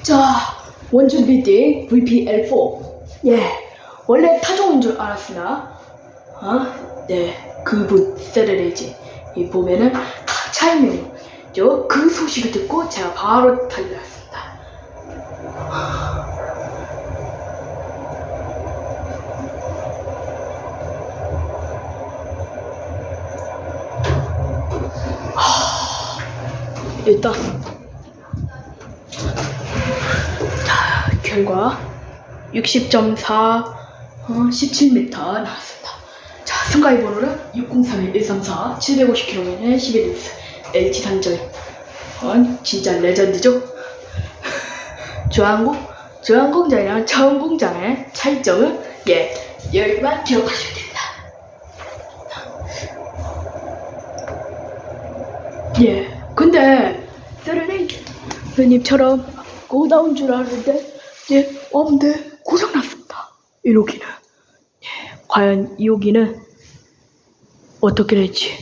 자, 원준 빌딩 VPL4. 예, 원래 타종인 줄 알았으나, 네, 그분 세레레지. 이 보면은 다 차이명이죠. 그 소식을 듣고 제가 바로 달려왔습니다. 일단 결과 60.4 17m 나왔습니다. 자, 승가의 번호는 6031-134 750km 11일스 LT 산절. 진짜 레전드죠? 주한공장이랑 처음공장의 차이점은 여기만 기억하시면 됩니다. 근데 세레네이님처럼 고다운 줄 알았는데 없는데 고장났습니다. 1호기는. 과연 2호기는 어떻게 될지